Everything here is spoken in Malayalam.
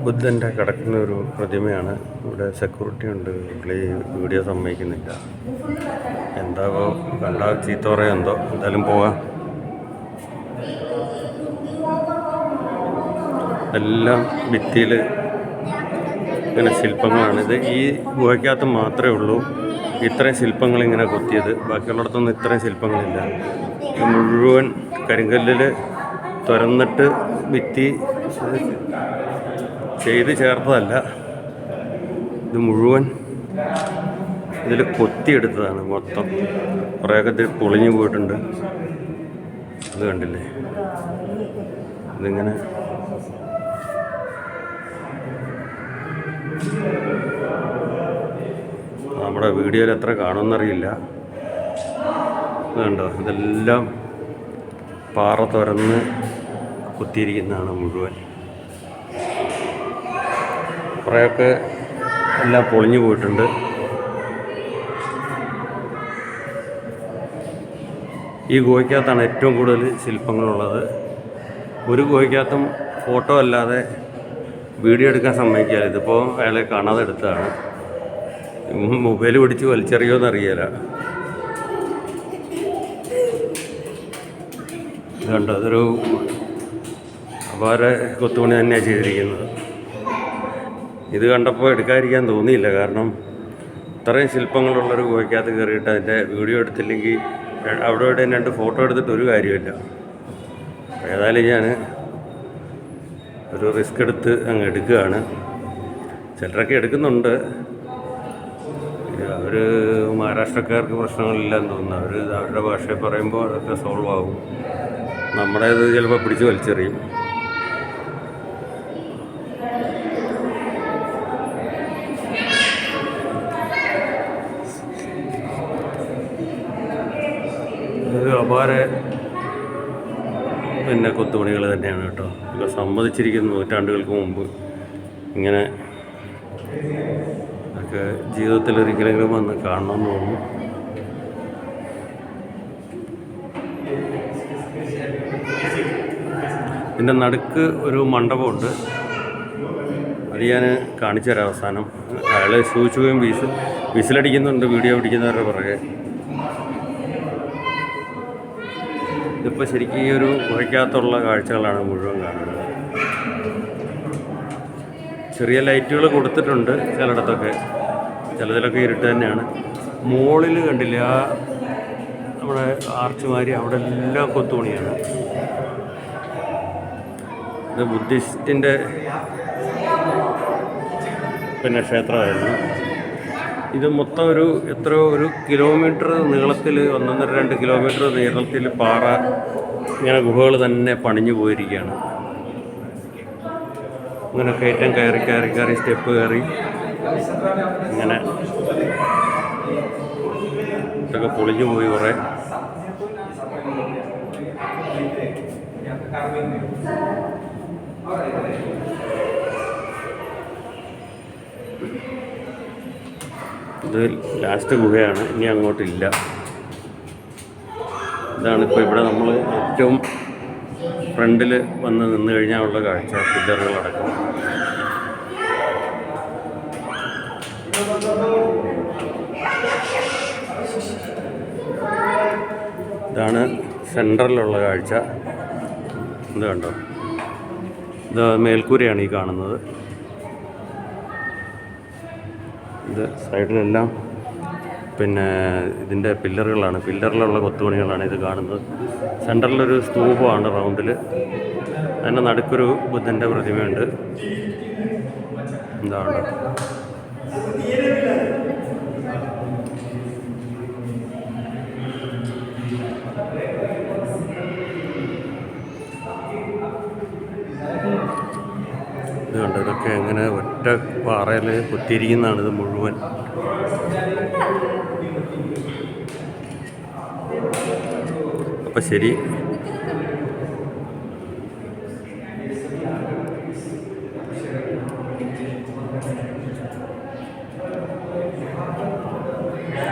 ബുദ്ധൻ്റെ കിടക്കുന്ന ഒരു പ്രതിമയാണ്. ഇവിടെ സെക്യൂരിറ്റി ഉണ്ട്. പുള്ളി വീഡിയോ സമ്മതിക്കുന്നില്ല. എന്താവോ കണ്ടാൽ ചീത്ത പറയാം എന്തോ. എന്തായാലും പോവാം. എല്ലാം ഭിത്തിയിൽ ഇങ്ങനെ ശില്പങ്ങളാണ്. ഇത് ഈ ഗുഹയ്ക്കകത്ത് മാത്രമേ ഉള്ളൂ ഇത്രയും ശില്പങ്ങൾ ഇങ്ങനെ കൊത്തിയത്. ബാക്കിയുള്ളിടത്തൊന്നും ഇത്രയും ശില്പങ്ങളില്ല. മുഴുവൻ കരിങ്കല്ലിൽ തുരന്നിട്ട് ഭിത്തി ചെയ്ത് ചേർത്തതല്ല. ഇത് മുഴുവൻ ഇതിൽ കൊത്തിയെടുത്തതാണ് മൊത്തം. കുറേയൊക്കെ ഇതിൽ പൊളിഞ്ഞു പോയിട്ടുണ്ട്. അത് കണ്ടില്ലേ? ഇതിങ്ങനെ നമ്മുടെ വീഡിയോയിൽ എത്ര കാണുമെന്നറിയില്ല. കണ്ടോ? ഇതെല്ലാം പാറ തുറന്ന് കുത്തിയിരിക്കുന്നതാണ് മുഴുവൻ. കുറേയൊക്കെ എല്ലാം പൊളിഞ്ഞു പോയിട്ടുണ്ട്. ഈ ഗുഹയ്ക്കകത്താണ് ഏറ്റവും കൂടുതൽ ശില്പങ്ങളുള്ളത്. ഒരു ഗുഹയ്ക്കകത്തും ഫോട്ടോ അല്ലാതെ വീഡിയോ എടുക്കാൻ സമ്മതിക്കാതെ. ഇതിപ്പോൾ അയാളെ കാണാതെ എടുത്തതാണ്. മൊബൈൽ പിടിച്ച് വലിച്ചെറിയോന്ന് അറിയില്ല. ഇതുണ്ട്, അതൊരു അപാര കൊത്തുപണി തന്നെയാണ് ചെയ്തിരിക്കുന്നത്. ഇത് കണ്ടപ്പോൾ എടുക്കാതിരിക്കാൻ തോന്നിയില്ല. കാരണം ഇത്രയും ശില്പങ്ങളുള്ളൊരു ഗുഹയ്ക്കകത്ത് കയറിയിട്ട് അതിൻ്റെ വീഡിയോ എടുത്തില്ലെങ്കിൽ അവിടെ ഇവിടെ രണ്ട് ഫോട്ടോ എടുത്തിട്ട് ഒരു കാര്യമില്ല. ഏതായാലും ഞാൻ ഒരു റിസ്ക് എടുത്ത് അങ്ങ് എടുക്കുകയാണ്. ചിലരൊക്കെ എടുക്കുന്നുണ്ട്. അവർ മഹാരാഷ്ട്രക്കാർക്ക് പ്രശ്നങ്ങളില്ലെന്ന് തോന്നുന്നു. അവർ അവരുടെ ഭാഷയിൽ പറയുമ്പോൾ അതൊക്കെ സോൾവ് ആകും. നമ്മുടേത് ചിലപ്പോൾ പിടിച്ച് വലിച്ചെറിയും. ഒരു അപാര കൊത്തുപണികൾ തന്നെയാണ് കേട്ടോ. ഒക്കെ സമ്മതിച്ചിരിക്കുന്നു നൂറ്റാണ്ടുകൾക്ക് മുമ്പ്. ഇങ്ങനെ ഒക്കെ ജീവിതത്തിൽ ഒരിക്കലെങ്കിലും വന്ന് കാണണമെന്ന് തോന്നുന്നു. ഇതിൻ്റെ നടുക്ക് ഒരു മണ്ഡപമുണ്ട്. അത് ഞാൻ കാണിച്ചു തരാം അവസാനം. അയാൾ സൂചിക്കുകയും വിസിലടിക്കുന്നുണ്ട് വീഡിയോ പിടിക്കുന്നവരുടെ പുറകെ. ഇതിപ്പോൾ ശരിക്കും ഈ ഒരു ഗുഹയ്ക്കകത്തുള്ള കാഴ്ചകളാണ് മുഴുവൻ കാണുന്നത്. ചെറിയ ലൈറ്റുകൾ കൊടുത്തിട്ടുണ്ട് ചിലയിടത്തൊക്കെ. ചിലതിലൊക്കെ ഇരുട്ട് തന്നെയാണ്. മുകളിൽ കണ്ടില്ല, ആ നമ്മുടെ ആർച്ചുമാരി അവിടെ എല്ലാം കൊത്തുപണിയാണ്. ഇത് ബുദ്ധിസ്റ്റിൻ്റെ ക്ഷേത്രമായിരുന്നു. ഇത് മൊത്തം എത്രയോ ഒരു കിലോമീറ്റർ നീളത്തിൽ, 1.5-2 കിലോമീറ്റർ നീളത്തിൽ പാറ ഇങ്ങനെ ഗുഹകൾ തന്നെ പണിഞ്ഞു പോയിരിക്കുകയാണ്. ഇങ്ങനെ കയറ്റം കയറി സ്റ്റെപ്പ് കയറി ഇങ്ങനെ ഇതൊക്കെ പൊളിഞ്ഞു പോയി കുറേ. ഇത് ലാസ്റ്റ് ഗുഹയാണ്. ഇനി അങ്ങോട്ടില്ല. ഇതാണിപ്പോൾ ഇവിടെ നമ്മൾ ഏറ്റവും ഫ്രണ്ടിൽ വന്ന് നിന്ന് കഴിഞ്ഞാൽ ഉള്ള കാഴ്ച. പില്ലറുകളടക്കം ഇതാണ് സെൻട്രലിലുള്ള കാഴ്ച. ഇത് കണ്ടോ? ഇത് മേൽക്കൂരയാണ് ഈ കാണുന്നത്. ഇത് സൈഡിലെല്ലാം ഇതിൻ്റെ പില്ലറുകളാണ്. പില്ലറിലുള്ള കൊത്തുപണികളാണ് ഇത് കാണുന്നത്. സെൻറ്ററിലൊരു സ്തൂപമാണ് റൗണ്ടിൽ. അതിൻ്റെ നടുക്കൊരു ബുദ്ധൻ്റെ പ്രതിമയുണ്ട്. എന്താണ് ഇത് കണ്ടോ? ഇതൊക്കെ എങ്ങനെ ഒറ്റ പാറയിൽ കുത്തിയിരിക്കുന്നതാണ് ഇത് മുഴുവൻ. അപ്പോൾ ശരി.